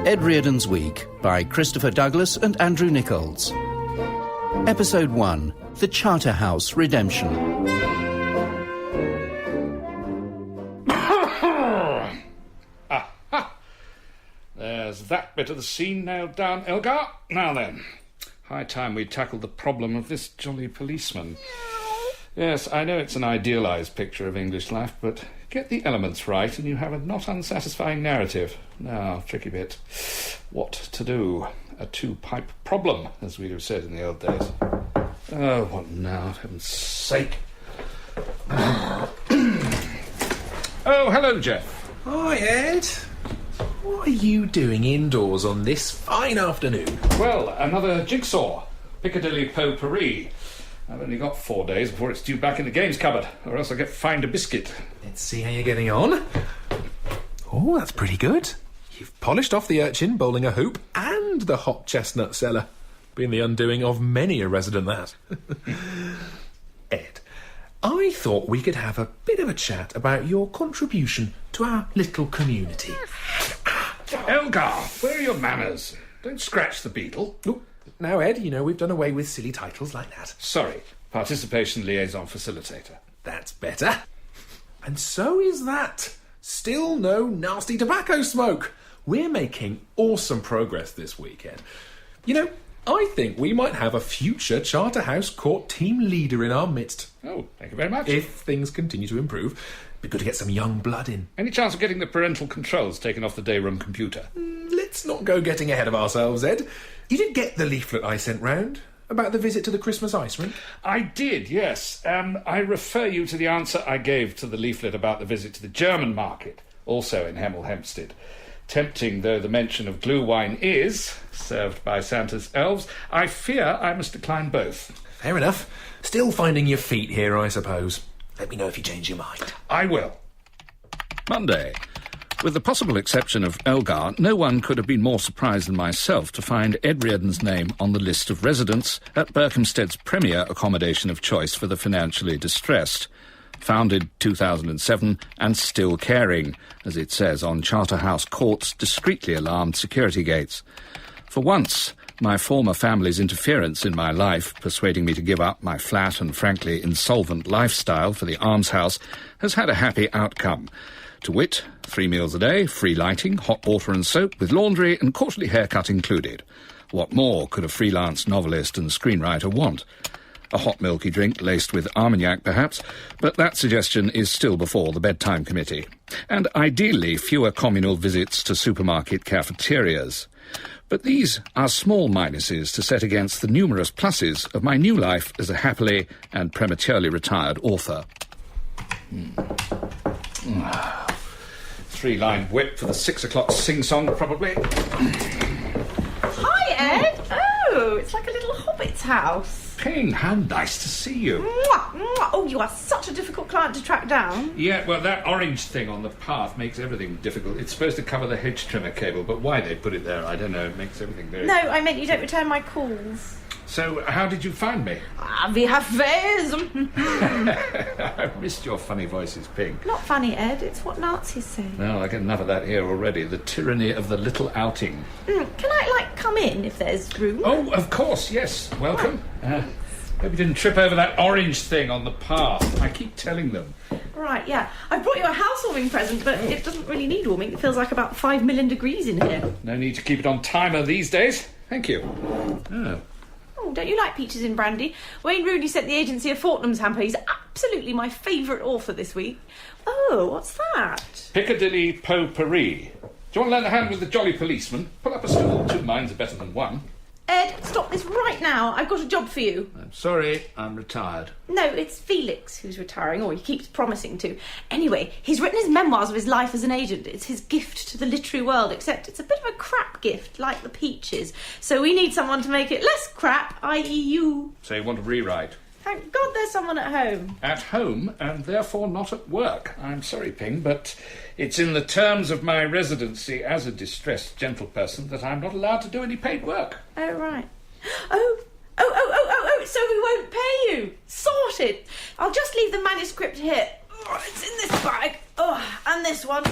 Ed Reardon's Week by Christopher Douglas and Andrew Nichols. Episode 1, The Charterhouse Redemption. There's that bit of the scene nailed down, Elgar. Now then, high time we tackled the problem of this jolly policeman. Yes, I know it's an idealised picture of English life, but get the elements right and you have a not unsatisfying narrative. Now, tricky bit. What to do? A two-pipe problem, as we'd have said in the old days. Oh, what now, for heaven's sake. Oh, hello, Jeff. Hi, Ed. What are you doing indoors on this fine afternoon? Well, another jigsaw. Piccadilly potpourri. I've only got 4 days before it's due back in the games cupboard, or else I'll get fined a biscuit. Let's see how you're getting on. Oh, that's pretty good. You've polished off the urchin bowling a hoop and the hot chestnut cellar. Been the undoing of many a resident, that. Ed, I thought we could have a bit of a chat about your contribution to our little community. Elgar, where are your manners? Don't scratch the beetle. Oh, now, Ed, you know we've done away with silly titles like that. Sorry, participation liaison facilitator. That's better. And so is that. Still no nasty tobacco smoke. We're making awesome progress this weekend. You know, I think we might have a future Charterhouse court team leader in our midst. Oh, thank you very much. If things continue to improve, be good to get some young blood in. Any chance of getting the parental controls taken off the day room computer? Let's not go getting ahead of ourselves, Ed. You did get the leaflet I sent round about the visit to the Christmas ice rink? I did, yes. I refer you to the answer I gave to the leaflet about the visit to the German market, also in Hemel Hempstead. Tempting though the mention of glue wine is, served by Santa's elves, I fear I must decline both. Fair enough. Still finding your feet here, I suppose. Let me know if you change your mind. I will. Monday. With the possible exception of Elgar, no one could have been more surprised than myself to find Ed Reardon's name on the list of residents at Berkhamsted's premier accommodation of choice for the financially distressed. Founded 2007 and still caring, as it says on Charterhouse Court's discreetly alarmed security gates. For once, my former family's interference in my life, persuading me to give up my flat and frankly insolvent lifestyle for the almshouse, has had a happy outcome. To wit, 3 meals a day, free lighting, hot water and soap, with laundry and quarterly haircut included. What more could a freelance novelist and screenwriter want? A hot milky drink laced with Armagnac, perhaps, but that suggestion is still before the bedtime committee. And ideally, fewer communal visits to supermarket cafeterias. But these are small minuses to set against the numerous pluses of my new life as a happily and prematurely retired author. 3-line whip for the 6 o'clock sing-song, probably. Hi, Ed. Oh, it's like a little hobbit's house. Ping, how nice to see you. Mwah, mwah. Oh, you are such a difficult client to track down. Yeah, well, that orange thing on the path makes everything difficult. It's supposed to cover the hedge trimmer cable, but why they put it there, I don't know. It makes everything very... No, I meant you don't return my calls. So, how did you find me? We have fares. I've missed your funny voices, Ping. Not funny, Ed. It's what Nazis say. No, I get enough of that here already. The tyranny of the little outing. Can I, come in if there's room? Oh, of course, yes. Welcome. Hope you didn't trip over that orange thing on the path. I keep telling them. Right, yeah. I brought you a housewarming present, but it doesn't really need warming. It feels like about 5 million degrees in here. No need to keep it on timer these days. Thank you. Oh, don't you like peaches in brandy? Wayne Rooney sent the agency a Fortnum's hamper. He's absolutely my favourite author this week. Oh, what's that? Piccadilly potpourri. Do you want to lend a hand with the jolly policeman? Pull up a stool. 2 minds are better than 1. Ed, stop this right now. I've got a job for you. I'm sorry, I'm retired. No, it's Felix who's retiring, or he keeps promising to. Anyway, he's written his memoirs of his life as an agent. It's his gift to the literary world, except it's a bit of a crap gift, like the peaches. So we need someone to make it less crap, i.e. you. So you want to rewrite? Thank God there's someone at home. At home, and therefore not at work. I'm sorry, Ping, but it's in the terms of my residency as a distressed gentleperson that I'm not allowed to do any paid work. Oh, right. Oh, so we won't pay you. Sorted. I'll just leave the manuscript here. Oh, it's in this bag. Oh, and this one.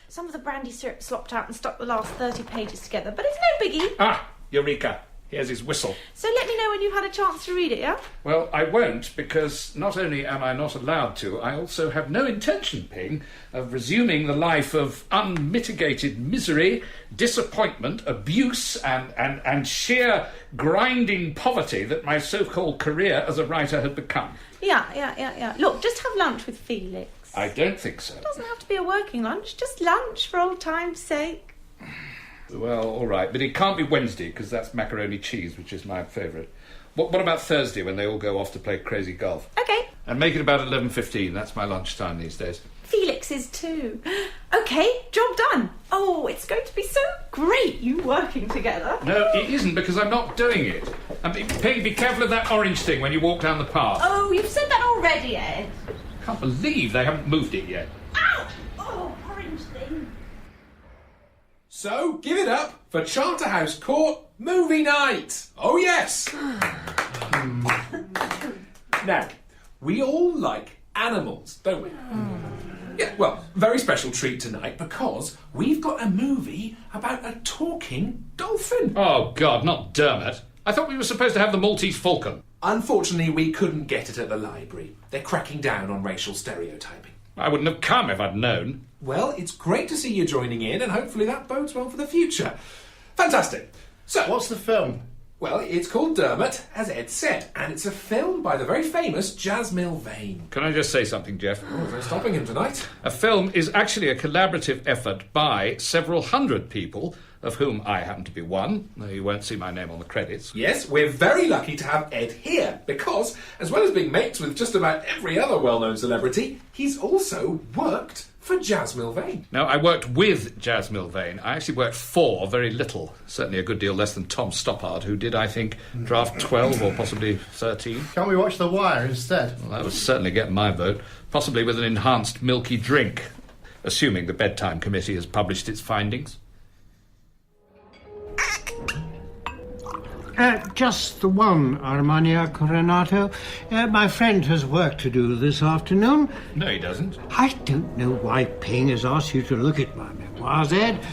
Some of the brandy syrup slopped out and stuck the last 30 pages together, but it's no biggie. Ah, Eureka. Here's his whistle. So let me know when you've had a chance to read it, yeah? Well, I won't, because not only am I not allowed to, I also have no intention, Ping, of resuming the life of unmitigated misery, disappointment, abuse, and sheer grinding poverty that my so-called career as a writer had become. Yeah. Look, just have lunch with Felix. I don't think so. It doesn't have to be a working lunch, just lunch for old time's sake. Well, all right, but it can't be Wednesday, because that's macaroni cheese, which is my favourite. What about Thursday, when they all go off to play crazy golf? OK. And make it about 11:15. That's my lunchtime these days. Felix is too. OK, job done. Oh, it's going to be so great, you working together. No, it isn't, because I'm not doing it. Peggy, be careful of that orange thing when you walk down the path. Oh, you've said that already, Ed. I can't believe they haven't moved it yet. Ow! Oh, orange thing. So, give it up for Charterhouse Court Movie Night! Oh, yes! Now, we all like animals, don't we? Yeah, well, very special treat tonight because we've got a movie about a talking dolphin. Oh, God, not Dermot. I thought we were supposed to have the Maltese Falcon. Unfortunately, we couldn't get it at the library. They're cracking down on racial stereotyping. I wouldn't have come if I'd known. Well, it's great to see you joining in, and hopefully that bodes well for the future. Fantastic. So, What's the film? well, it's called Dermot, as Ed said, and it's a film by the very famous Jasmine Vane. Can I just say something, Jeff? Oh, they're stopping him tonight. A film is actually a collaborative effort by several hundred people, of whom I happen to be one, though you won't see my name on the credits. Yes, we're very lucky to have Ed here, because, as well as being mates with just about every other well-known celebrity, he's also worked for Jasmine Vane. No, I worked with Jasmine Vane. I actually worked for very little, certainly a good deal less than Tom Stoppard, who did, I think, draft 12 or possibly 13. Can't we watch The Wire instead? Well, that would certainly get my vote, possibly with an enhanced milky drink, assuming the Bedtime Committee has published its findings. Just the one, Armagnac Renato. My friend has work to do this afternoon. No, he doesn't. I don't know why Ping has asked you to look at my memoirs, Ed.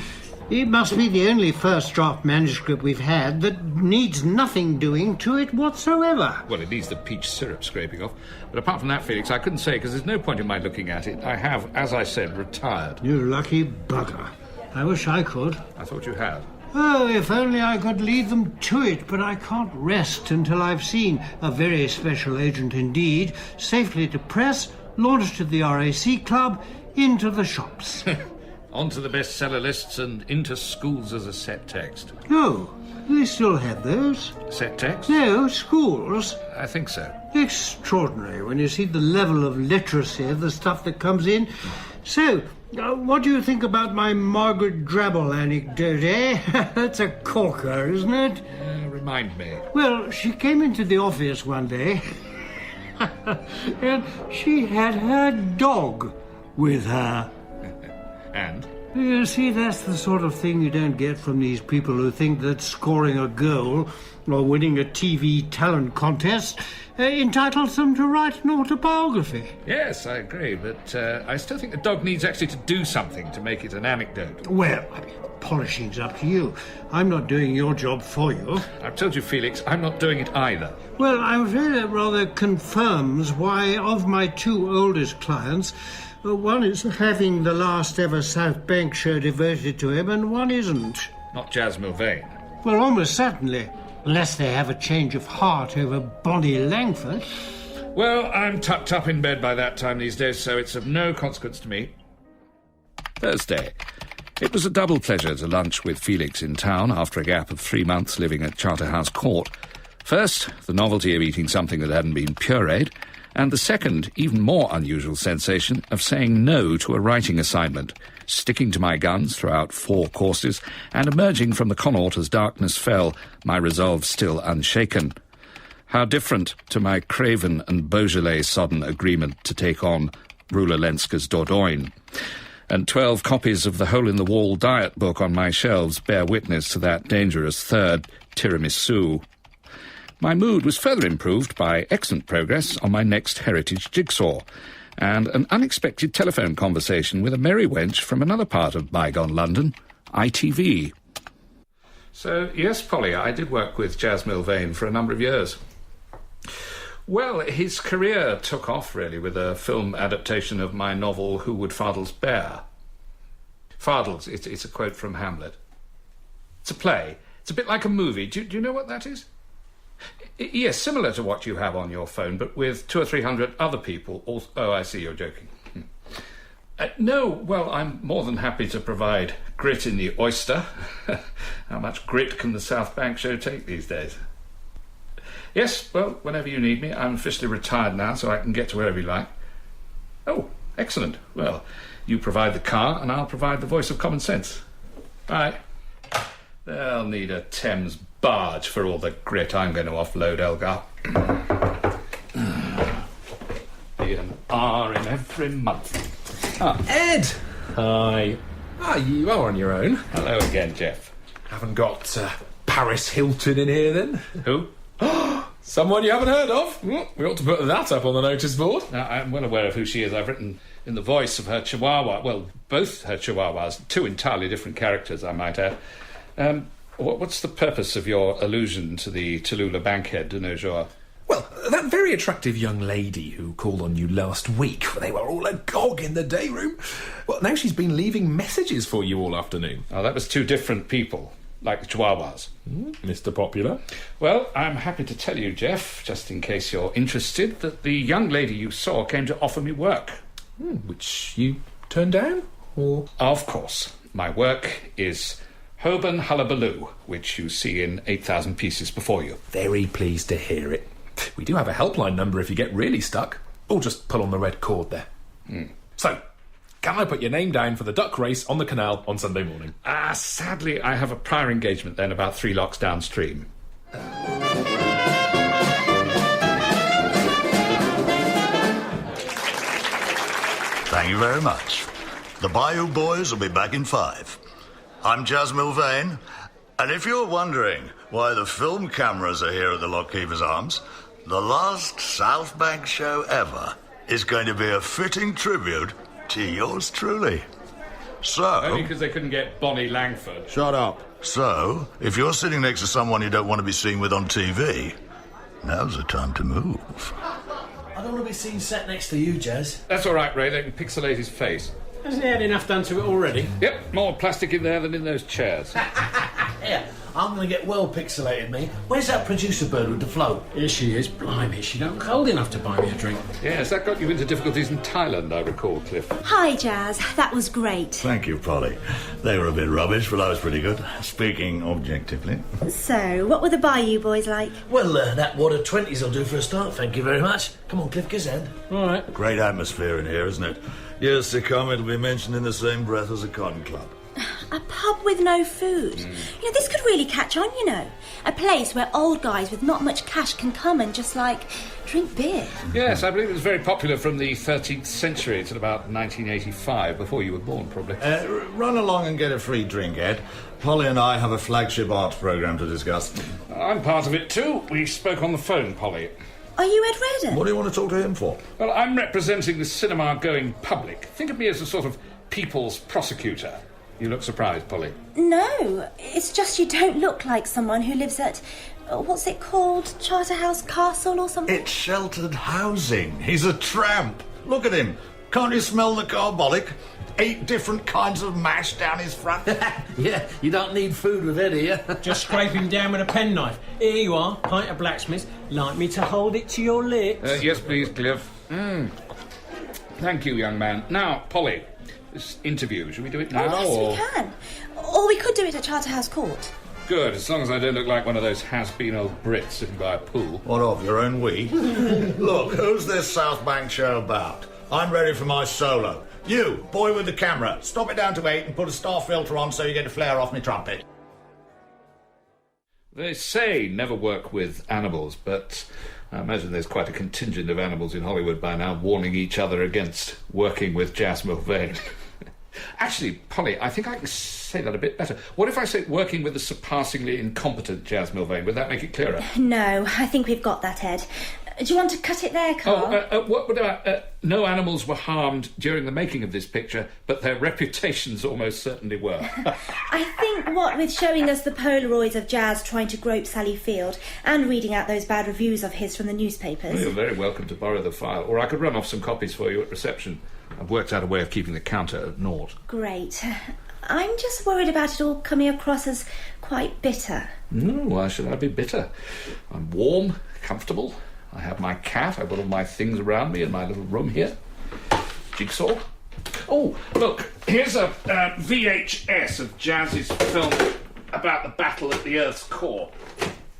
It must be the only first draft manuscript we've had that needs nothing doing to it whatsoever. Well, it needs the peach syrup scraping off. But apart from that, Felix, I couldn't say, because there's no point in my looking at it. I have, as I said, retired. You lucky bugger. I wish I could. I thought you had. Oh, if only I could lead them to it, but I can't rest until I've seen a very special agent indeed, safely to press, launched to the RAC Club, into the shops. Onto the bestseller lists and into schools as a set text. Oh, they still have those? Set text? No, schools. I think so. Extraordinary when you see the level of literacy of the stuff that comes in. So, what do you think about my Margaret Drabble anecdote, eh? That's a corker, isn't it? Remind me. Well, she came into the office one day and she had her dog with her. And? You see, that's the sort of thing you don't get from these people who think that scoring a goal or winning a TV talent contest entitles them to write an autobiography. Yes, I agree, but I still think the dog needs actually to do something to make it an anecdote. Well, polishing's up to you. I'm not doing your job for you. I've told you, Felix, I'm not doing it either. Well, I'm afraid that rather confirms why, of my two oldest clients, one is having the last ever South Bank show devoted to him, and one isn't. Not Jasmine Vane. Well, almost certainly. Unless they have a change of heart over Bonnie Langford. Well, I'm tucked up in bed by that time these days, so it's of no consequence to me. Thursday. It was a double pleasure to lunch with Felix in town after a gap of 3 months living at Charterhouse Court. First, the novelty of eating something that hadn't been pureed, and the second, even more unusual sensation of saying no to a writing assignment, sticking to my guns throughout 4 courses, and emerging from the Connaught as darkness fell, my resolve still unshaken. How different to my Craven and Beaujolais-sodden agreement to take on Rula Lenska's Dordogne. And 12 copies of the hole-in-the-wall diet book on my shelves bear witness to that dangerous third tiramisu. My mood was further improved by excellent progress on my next heritage jigsaw, and an unexpected telephone conversation with a merry wench from another part of bygone London, ITV. So, yes, Polly, I did work with Jas Milvain for a number of years. Well, his career took off, really, with a film adaptation of my novel Who Would Fardels Bear? Fardels, it's a quote from Hamlet. It's a play. It's a bit like a movie. Do you know what that is? Yes, similar to what you have on your phone, but with 200 or 300 other people. Oh, I see, you're joking. No, well, I'm more than happy to provide grit in the oyster. How much grit can the South Bank show take these days? Yes, well, whenever you need me. I'm officially retired now, so I can get to wherever you like. Oh, excellent. Well, you provide the car, and I'll provide the voice of common sense. Bye. They'll need a Thames barge for all the grit I'm going to offload, Elgar. Be an R in every month. Ed! Hi. You are on your own. Hello again, Jeff. Haven't got Paris Hilton in here, then? Who? Someone you haven't heard of? We ought to put that up on the notice board. Now, I'm well aware of who she is. I've written in the voice of her chihuahua. Well, both her chihuahuas. Two entirely different characters, I might add. What's the purpose of your allusion to the Tallulah bankhead de nos jours? Well, that very attractive young lady who called on you last week, they were all agog in the day room. Well, now she's been leaving messages for you all afternoon. Oh, that was two different people, like the chihuahuas. Mr. Popular. Well, I'm happy to tell you, Jeff, just in case you're interested, that the young lady you saw came to offer me work. Which you turned down? Or? Of course. My work is Hoban Hullabaloo, which you see in 8,000 pieces before you. Very pleased to hear it. We do have a helpline number if you get really stuck. Or just pull on the red cord there. So, can I put your name down for the duck race on the canal on Sunday morning? Sadly, I have a prior engagement then about 3 locks downstream. Thank you very much. The Bayou Boys will be back in 5. I'm Jas Milvain, and if you're wondering why the film cameras are here at the Lockkeeper's Arms, the last South Bank show ever is going to be a fitting tribute to yours truly. So... Only because they couldn't get Bonnie Langford. Shut up. So, if you're sitting next to someone you don't want to be seen with on TV, now's the time to move. I don't want to be seen sat next to you, Jas. That's all right, Ray. They can pixelate his face. Hasn't he had enough done to it already? Yep, more plastic in there than in those chairs. Yeah, I'm going to get well pixelated, me. Where's that producer bird with the float? Here she is. Blimey, she don't look cold enough to buy me a drink. Yes, that got you into difficulties in Thailand, I recall, Cliff. Hi, Jas. That was great. Thank you, Polly. They were a bit rubbish, but I was pretty good. Speaking objectively. So, what were the Bayou Boys like? Well, that water 20s will do for a start, thank you very much. Come on, Cliff, give us a hand. All right. Great atmosphere in here, isn't it? Years to come, it'll be mentioned in the same breath as a cotton club. A pub with no food. You know, this could really catch on, you know. A place where old guys with not much cash can come and just, drink beer. Yes, I believe it was very popular from the 13th century till about 1985, before you were born, probably. Run along and get a free drink, Ed. Polly and I have a flagship arts programme to discuss. I'm part of it too. We spoke on the phone, Polly. Are you Ed Reardon? What do you want to talk to him for? Well, I'm representing the cinema-going public. Think of me as a sort of people's prosecutor. You look surprised, Polly. No, it's just you don't look like someone who lives at, what's it called, Charterhouse Castle or something? It's sheltered housing. He's a tramp. Look at him. Can't you smell the carbolic? 8 different kinds of mash down his front. Yeah, you don't need food with Ed here. Just scrape him down with a penknife. Here you are, pint of blacksmith. Like me to hold it to your lips? Yes, please, Cliff. Thank you, young man. Now, Polly, this interview, shall we do it now? Yes, or... we can. Or we could do it at Charterhouse Court. Good, as long as I don't look like one of those has-been old Brits sitting by a pool. What of, your own we? Look, who's this South Bank show about? I'm ready for my solo. You, boy with the camera, stop it down to 8 and put a star filter on so you get a flare off my trumpet. They say never work with animals, but I imagine there's quite a contingent of animals in Hollywood by now warning each other against working with Jas Milvain. Actually, Polly, I think I can say that a bit better. What if I say working with a surpassingly incompetent Jas Milvain? Would that make it clearer? No, I think we've got that, Ed. Do you want to cut it there, Carl? What about no animals were harmed during the making of this picture, but their reputations almost certainly were. I think what with showing us the Polaroids of Jazz trying to grope Sally Field and reading out those bad reviews of his from the newspapers... Well, you're very welcome to borrow the file, or I could run off some copies for you at reception. I've worked out a way of keeping the counter at naught. Great. I'm just worried about it all coming across as quite bitter. No, why should I be bitter? I'm warm, comfortable. I have my cat. I've got all my things around me in my little room here. Jigsaw. Oh, look, here's a VHS of Jazz's film about the battle at the Earth's core.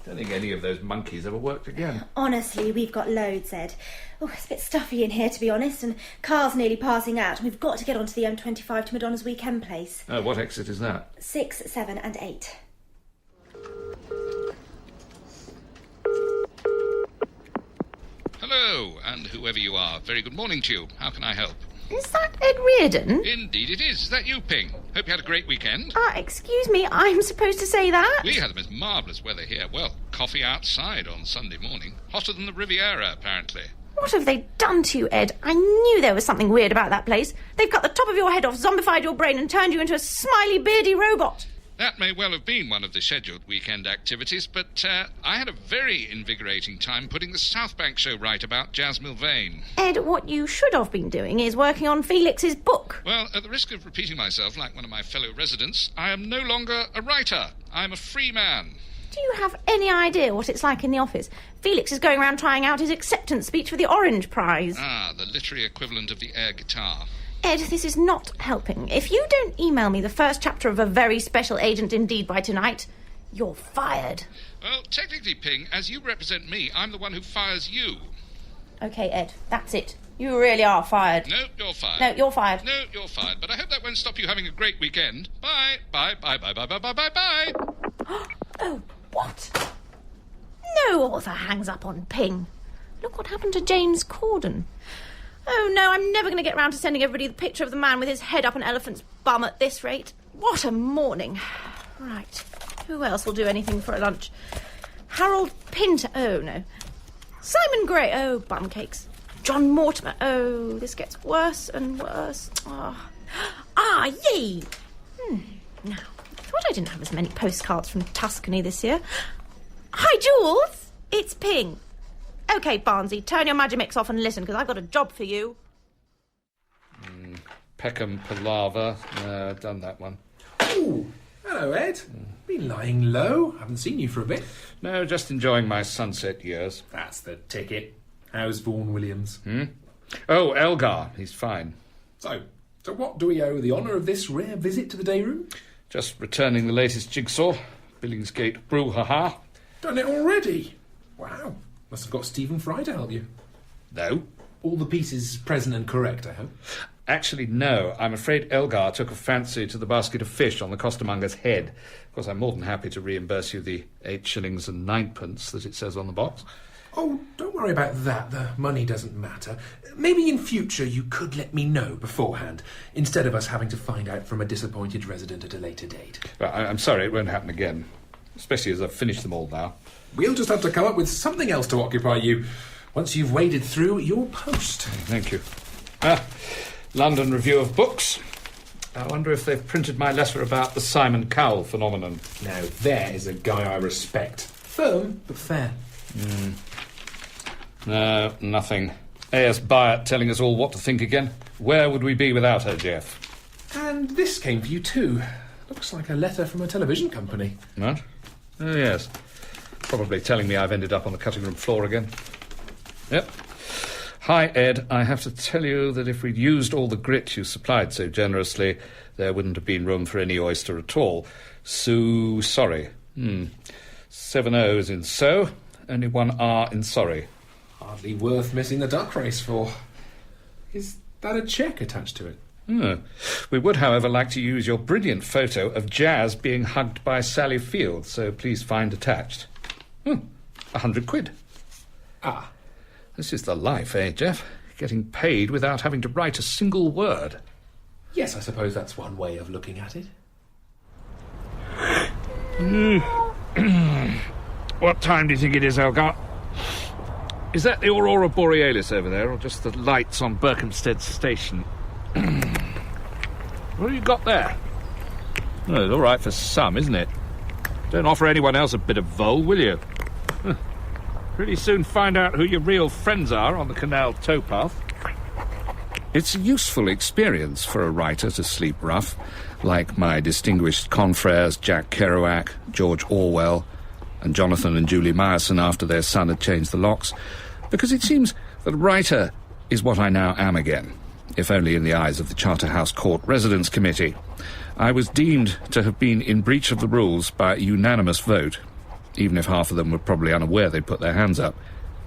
Don't think any of those monkeys ever worked again. Honestly, we've got loads, Ed. Oh, it's a bit stuffy in here, to be honest, and Carl's nearly passing out, and we've got to get onto the M25 to Madonna's weekend place. Oh, what exit is that? 6, 7 and 8. Hello, and whoever you are, very good morning to you. How can I help? Is that Ed Reardon? Indeed it is. Is that you, Ping? Hope you had a great weekend. Excuse me, I'm supposed to say that? We had the most marvellous weather here. Well, coffee outside on Sunday morning. Hotter than the Riviera, apparently. What have they done to you, Ed? I knew there was something weird about that place. They've cut the top of your head off, zombified your brain, and turned you into a smiley, beardy robot. That may well have been one of the scheduled weekend activities, but I had a very invigorating time putting the South Bank show right about Jazz Milvain. Ed, what you should have been doing is working on Felix's book. Well, at the risk of repeating myself like one of my fellow residents, I am no longer a writer. I'm a free man. Do you have any idea what it's like in the office? Felix is going around trying out his acceptance speech for the Orange Prize. Ah, the literary equivalent of the air guitar. Ed, this is not helping. If you don't email me the first chapter of A Very Special Agent Indeed by tonight, you're fired. Well, technically, Ping, as you represent me, I'm the one who fires you. OK, Ed, that's it. You really are fired. No, you're fired. No, you're fired. No, you're fired. But I hope that won't stop you having a great weekend. Bye, bye, bye, bye, bye, bye, bye, bye, bye. Oh, what? No author hangs up on Ping. Look what happened to James Corden. Oh, no, I'm never going to get round to sending everybody the picture of the man with his head up an elephant's bum at this rate. What a morning. Right, who else will do anything for a lunch? Harold Pinter. Oh, no. Simon Gray. Oh, bum cakes. John Mortimer. Oh, this gets worse and worse. Oh. Ah, yay! Now, I thought I didn't have as many postcards from Tuscany this year. Hi, Jules. It's Ping. OK, Barnsey, turn your Magimix off and listen, because I've got a job for you. Peckham Palaver. Done that one. Ooh, hello, Ed. Been lying low. Haven't seen you for a bit. No, just enjoying my sunset years. That's the ticket. How's Vaughan Williams? Oh, Elgar. He's fine. So what do we owe the honour of this rare visit to the day room? Just returning the latest jigsaw. Billingsgate brouhaha. Done it already? Wow. Must have got Stephen Fry to help you. No. All the pieces present and correct, I hope? Actually, no. I'm afraid Elgar took a fancy to the basket of fish on the costermonger's head. Of course, I'm more than happy to reimburse you the 8 shillings and 9pence that it says on the box. Oh, don't worry about that. The money doesn't matter. Maybe in future you could let me know beforehand, instead of us having to find out from a disappointed resident at a later date. Well, I'm sorry, it won't happen again. Especially as I've finished them all now. We'll just have to come up with something else to occupy you once you've waded through your post. Thank you. London Review of Books. I wonder if they've printed my letter about the Simon Cowell phenomenon. Now, there is a guy I respect. Firm, but fair. No, nothing. A.S. Byatt telling us all what to think again. Where would we be without her, Jeff? And this came for you too. Looks like a letter from a television company. What? Oh, yes. Probably telling me I've ended up on the cutting room floor again. Yep. Hi, Ed. I have to tell you that if we'd used all the grit you supplied so generously, there wouldn't have been room for any oyster at all. So sorry. 7 O's in so, only 1 R in sorry. Hardly worth missing the duck race for. Is that a cheque attached to it? We would, however, like to use your brilliant photo of Jazz being hugged by Sally Field, so please find attached. 100 quid. Ah. This is the life, eh, Jeff? Getting paid without having to write a single word. Yes, I suppose that's one way of looking at it. What time do you think it is, Elgar? Is that the Aurora Borealis over there, or just the lights on Berkhamsted station? What have you got there? Oh, it's all right for some, isn't it? Don't offer anyone else a bit of vole, will you? Pretty soon find out who your real friends are on the canal towpath. It's a useful experience for a writer to sleep rough, like my distinguished confrères Jack Kerouac, George Orwell, and Jonathan and Julie Meyerson after their son had changed the locks, because it seems that a writer is what I now am again, if only in the eyes of the Charterhouse Court Residence Committee. I was deemed to have been in breach of the rules by a unanimous vote, even if half of them were probably unaware they'd put their hands up.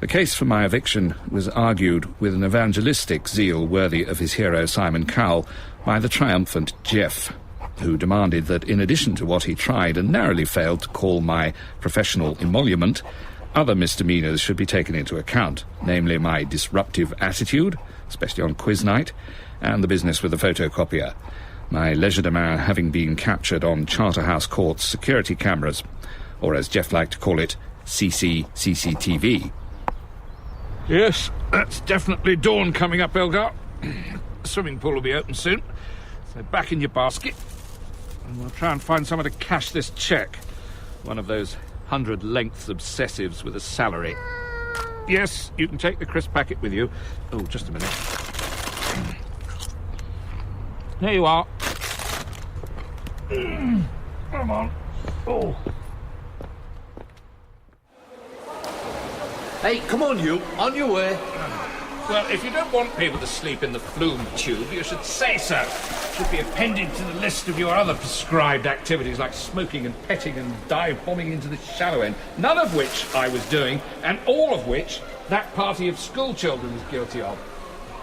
The case for my eviction was argued with an evangelistic zeal worthy of his hero Simon Cowell by the triumphant Jeff, who demanded that in addition to what he tried and narrowly failed to call my professional emolument, other misdemeanours should be taken into account, namely my disruptive attitude, especially on quiz night, and the business with the photocopier, my legerdemain having been captured on Charterhouse Court's security cameras, or as Jeff liked to call it, CCTV. Yes, that's definitely dawn coming up, Elgar. The swimming pool will be open soon, so back in your basket. And we'll try and find someone to cash this cheque. One of those 100 lengths obsessives with a salary. Yes, you can take the crisp packet with you. Oh, just a minute. There you are. Come on. Oh. Hey, come on, you. On your way. Well, if you don't want people to sleep in the flume tube, you should say so. It should be appended to the list of your other prescribed activities like smoking and petting and dive bombing into the shallow end, none of which I was doing, and all of which that party of school children was guilty of.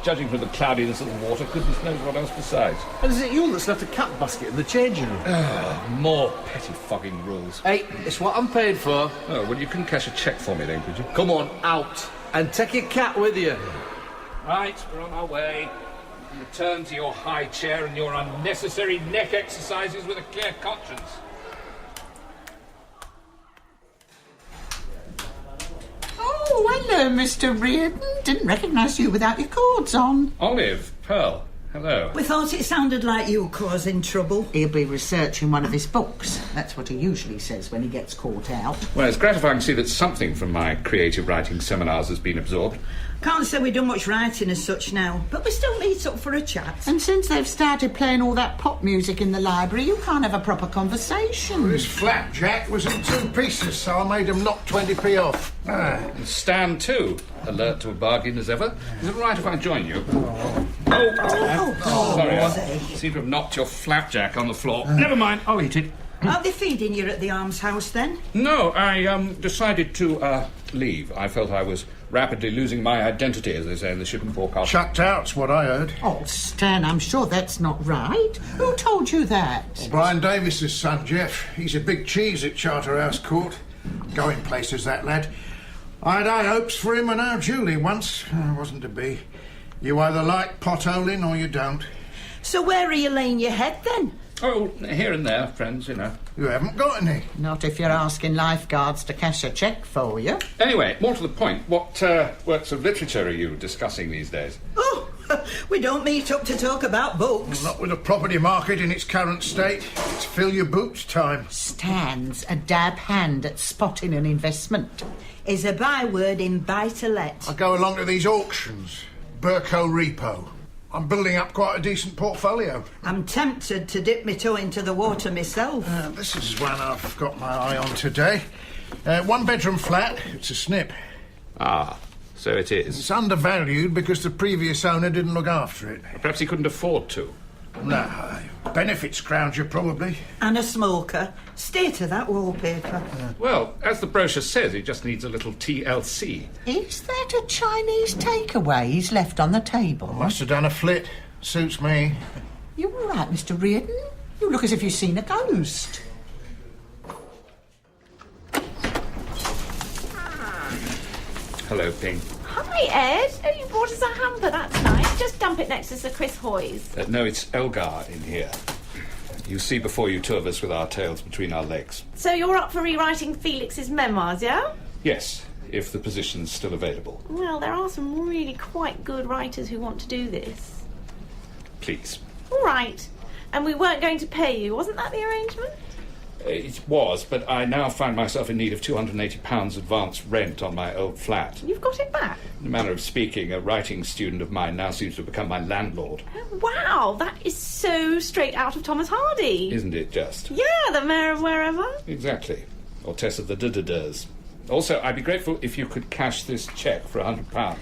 Judging from the cloudiness of the water, goodness knows what else besides. And is it you that's left a cat basket in the changing room? More pettifogging rules. Hey, it's what I'm paid for. Oh, well, you couldn't cash a cheque for me then, could you? Come on, out. And take your cat with you. Right, we're on our way. Return to your high chair and your unnecessary neck exercises with a clear conscience. Oh, hello, Mr. Reardon. Didn't recognise you without your cords on. Olive, Pearl, hello. We thought it sounded like you were causing trouble. He'll be researching one of his books. That's what he usually says when he gets caught out. Well, it's gratifying to see that something from my creative writing seminars has been absorbed. Can't say we do much writing as such now, but we still meet up for a chat. And since they've started playing all that pop music in the library, you can't have a proper conversation. Well, this flapjack was in 2 pieces, so I made him knock 20p off. And Stan, too, alert to a bargain as ever. Is it all right if I join you? Sorry, I seem to have knocked your flapjack on the floor. Never mind, I'll eat it. Are they feeding you at the almshouse, then? No, I decided to leave. I felt I was rapidly losing my identity, as they say in the shipping forecast. Chucked out's what I heard. Oh, Stan, I'm sure that's not right. Who told you that? Well, Brian Davis's son, Jeff. He's a big cheese at Charterhouse Court. Going places, that lad. I had high hopes for him and our Julie once. Wasn't to be. You either like potholing or you don't. So where are you laying your head, then? Oh, here and there, friends, you know. You haven't got any. Not if you're asking lifeguards to cash a cheque for you. Anyway, more to the point, what works of literature are you discussing these days? Oh, we don't meet up to talk about books. Not with the property market in its current state. It's fill your boots time. Stan's a dab hand at spotting an investment. Is a byword in buy-to-let. I go along to these auctions. Burco Repo. I'm building up quite a decent portfolio. I'm tempted to dip my toe into the water myself. This is one I've got my eye on today. 1-bedroom flat. It's a snip. Ah, so it is. It's undervalued because the previous owner didn't look after it. Perhaps he couldn't afford to. No, benefits scrounger probably. And a smoker. Stay to that wallpaper. Well, as the brochure says, it just needs a little TLC. Is that a Chinese takeaway he's left on the table? Must have done a flit. Suits me. You all right, Mr. Reardon? You look as if you've seen a ghost. Hello, Ping. Hi, Ed. Oh, you brought us a hamper. That's nice. Just dump it next to Sir Chris Hoy's. No, it's Elgar in here. You see before you 2 of us with our tails between our legs. So you're up for rewriting Felix's memoirs, yeah? Yes. if the position's still available. Well, there are some really quite good writers who want to do this. Please. All right. And we weren't going to pay you, wasn't that the arrangement? It was, but I now find myself in need of £280 advance rent on my old flat. You've got it back? In a manner of speaking, a writing student of mine now seems to have become my landlord. Oh, wow, that is so straight out of Thomas Hardy. Isn't it just? Yeah, the mayor of wherever. Exactly. Or Tess of the Dudaders. Also, I'd be grateful if you could cash this cheque for £100.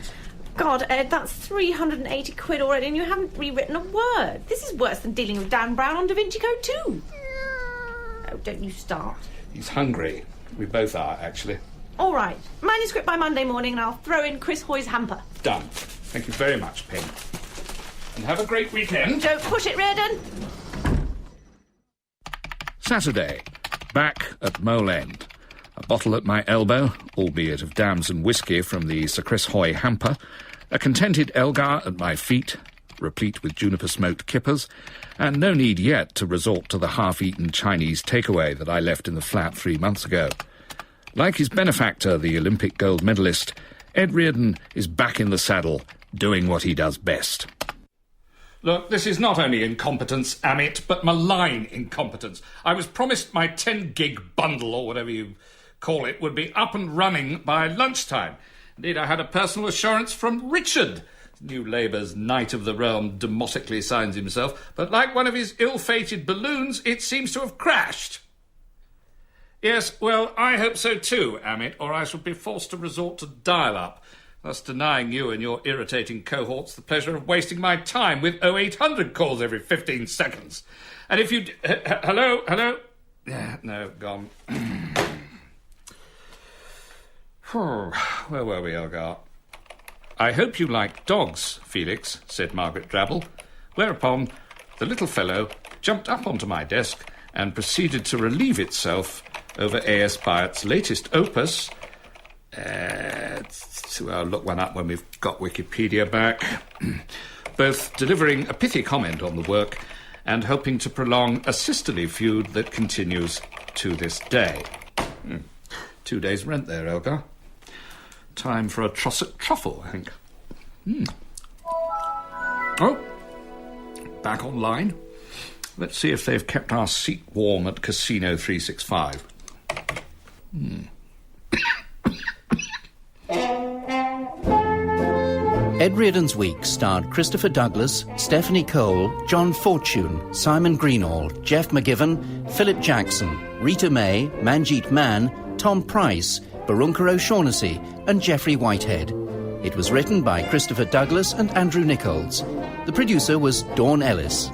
God, Ed, that's 380 quid already and you haven't rewritten a word. This is worse than dealing with Dan Brown on Da Vinci Code 2. Oh, don't you start. He's hungry. We both are, actually. All right. Manuscript by Monday morning and I'll throw in Chris Hoy's hamper. Done. Thank you very much, Penny. And have a great weekend. Don't push it, Reardon. Saturday. Back at Mole End. A bottle at my elbow, albeit of damson whisky from the Sir Chris Hoy hamper. A contented Elgar at my feet, replete with juniper-smoked kippers, and no need yet to resort to the half-eaten Chinese takeaway that I left in the flat 3 months ago. Like his benefactor, the Olympic gold medalist, Ed Reardon is back in the saddle, doing what he does best. Look, this is not only incompetence, Amit, but malign incompetence. I was promised my 10-gig bundle, or whatever you call it, would be up and running by lunchtime. Indeed, I had a personal assurance from Richard. New Labour's Knight of the Realm demotically signs himself, but like one of his ill-fated balloons, it seems to have crashed. Yes, well, I hope so too, Amit, or I shall be forced to resort to dial-up, thus denying you and your irritating cohorts the pleasure of wasting my time with 0800 calls every 15 seconds. And if you... Hello? Yeah, no, gone. Where were we, Elgar? I hope you like dogs, Felix, said Margaret Drabble, whereupon the little fellow jumped up onto my desk and proceeded to relieve itself over A.S. Byatt's latest opus. I'll look one up when we've got Wikipedia back. Both delivering a pithy comment on the work and hoping to prolong a sisterly feud that continues to this day. 2 days' rent there, Elgar. Time for a Trossett truffle, I think. Oh, back online. Let's see if they've kept our seat warm at Casino 365. Ed Reardon's Week starred Christopher Douglas, Stephanie Cole, John Fortune, Simon Greenall, Jeff McGivern, Philip Jackson, Rita May, Manjeet Mann, Tom Price, Barunka O'Shaughnessy and Geoffrey Whitehead. It was written by Christopher Douglas and Andrew Nichols. The producer was Dawn Ellis.